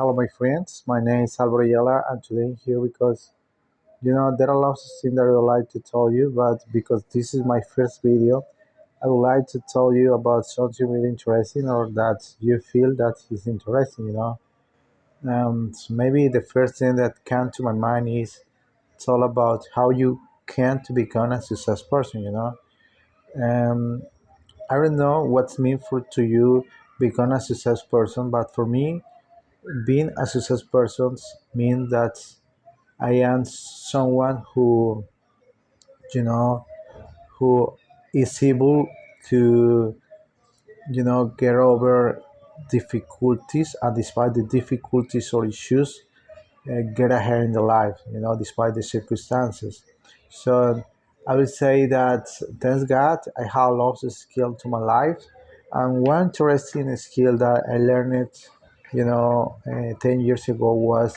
Hello, my friends. My name is Alvaro Ayala, and today I'm here because there are lots of things that I would like to tell you, but because this is my first video, I would like to tell you about something really interesting or that you feel that is interesting. So maybe the first thing that came to my mind is it's all about how you can to become a success person. Um, I don't know what's mean for to you become a success person, but for me, being a success person means that I am someone you know, who is able to, get over difficulties, and despite the difficulties or issues, get ahead in the life, despite the circumstances. So I would say that thanks God, I have lots of skill to my life. And one interesting skill that I learned, 10 years ago was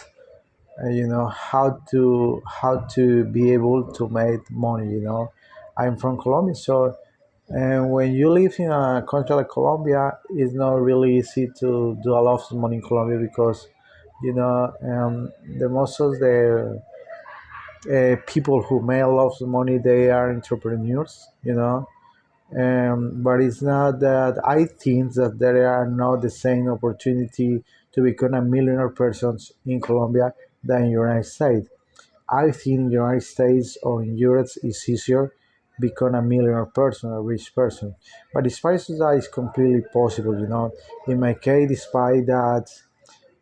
how to be able to make money. I'm from Colombia, so and when you live in a country like Colombia, it's not really easy to do a lot of money in Colombia because the most of the people who make a lot of money, they are entrepreneurs. But it's not that I think that there are not the same opportunity to become a millionaire person in Colombia than in United States. I think in the United States or in Europe it's easier become a millionaire person, a rich person. But despite that, it's completely possible. In my case, despite that,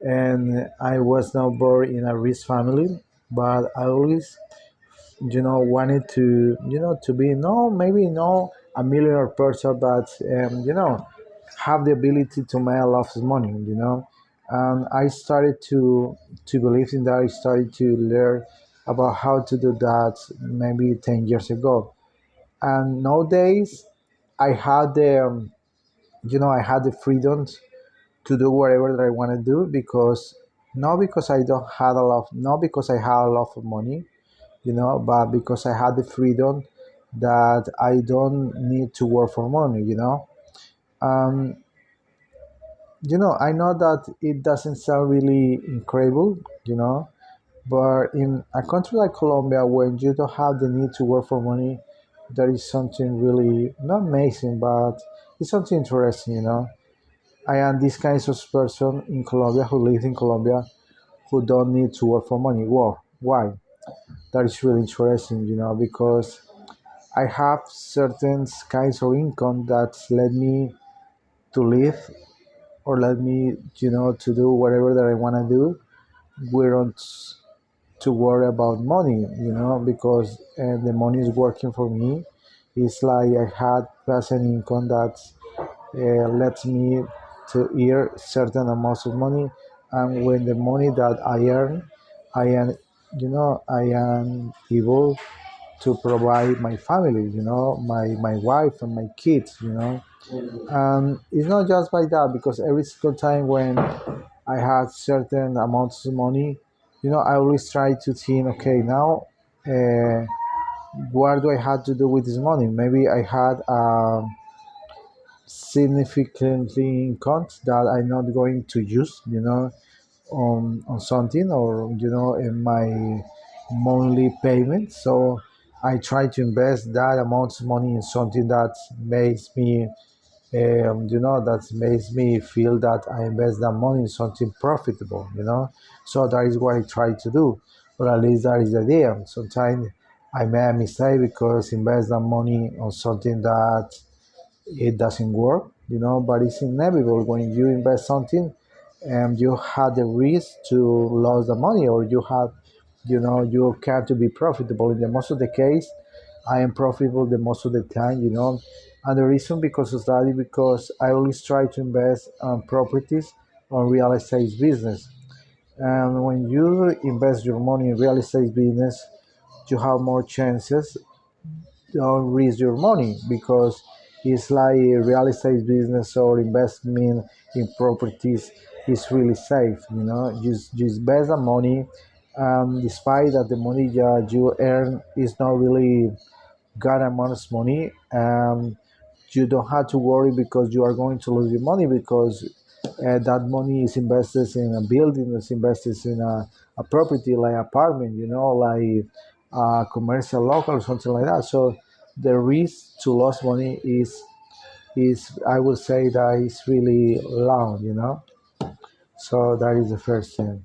and I was not born in a rich family, but I always wanted to be no maybe no a millionaire person, but have the ability to make a lot of money. And I started to believe in that. I started to learn about how to do that maybe 10 years ago. And nowadays I had the freedom to do whatever that I want to do, because not because I don't have a lot, not because I have a lot of money, but because I had the freedom that I don't need to work for money. Um, I know that it doesn't sound really incredible, you know, but in a country like Colombia, when you don't have the need to work for money, there is something really not amazing, but it's something interesting. I am this kind of person in Colombia who lives in Colombia who don't need to work for money. Well, why? That is really interesting, because I have certain kinds of income that let me to live or let me, to do whatever that I want to do. We don't to worry about money, because the money is working for me. It's like I had passive income that lets me to earn certain amounts of money, and when the money that I earn, I am able to provide my family, my wife and my kids. And it's not just by that, because every single time when I had certain amounts of money, I always try to think, okay, now uh, what do I have to do with this money? Maybe I had significantly income that I'm not going to use, on something, or in my monthly payment. So I try to invest that amount of money in something that makes me that makes me feel that I invest that money in something profitable. So that is what I try to do, or at least that is the idea. Sometimes I make a mistake because invest that money on something that it doesn't work, but it's inevitable when you invest something and you have the risk to lose the money, or you can't to be profitable. In the most of the case, I am profitable the most of the time. And the reason because of that is because I always try to invest on properties, on real estate business. And when you invest your money in real estate business, you have more chances don't risk your money, because it's like a real estate business or investment in properties is really safe. Just invest the money, despite that the money that you earn is not really good amount of money. You don't have to worry because you are going to lose your money, because that money is invested in a building, is invested in a property like apartment, like commercial local or something like that. So the risk to lose money is I would say that is really low. So that is the first thing.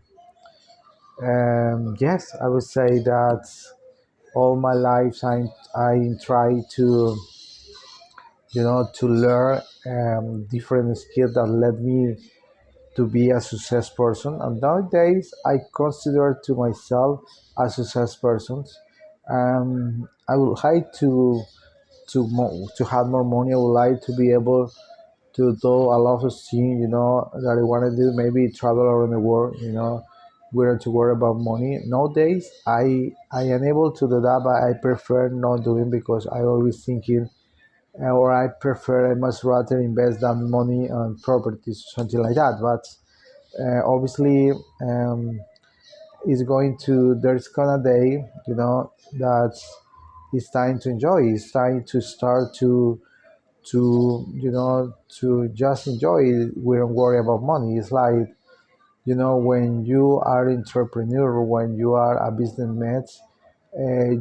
Yes, I would say that all my life I try to learn different skills that led me to be a success person. And nowadays, I consider to myself a success person. I would like to have more money. I would like to be able to do a lot of things, that I want to do. Maybe travel around the world, without to worry about money. Nowadays, I am able to do that, but I prefer not doing because I always thinking, or I prefer I must rather invest that money on properties, something like that. But obviously, it's going to there's gonna day, that it's time to enjoy. It's time to start to just enjoy it. We don't worry about money. It's like, when you are entrepreneur, when you are a businessman,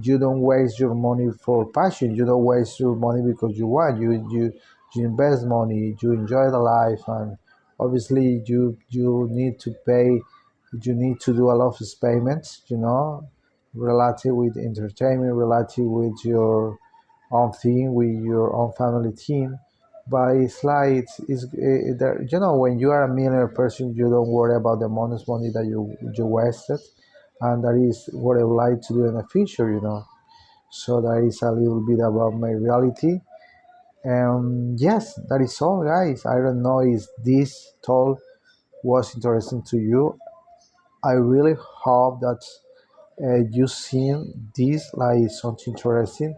you don't waste your money for passion. You don't waste your money because you want. You invest money. You enjoy the life, and obviously you need to pay. You need to do a lot of payments. Related with entertainment, related with your own thing, with your own family team. But it's like when you are a millionaire person, you don't worry about the amount of money that you wasted, and that is what I would like to do in the future. So that is a little bit about my reality. And yes, that is all, guys. I don't know if this talk was interesting to you. I really hope that you seen this like something interesting,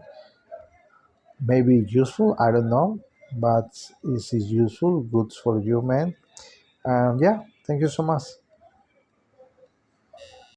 maybe useful. I don't know, but is it useful? Good for you, man. Yeah, thank you so much.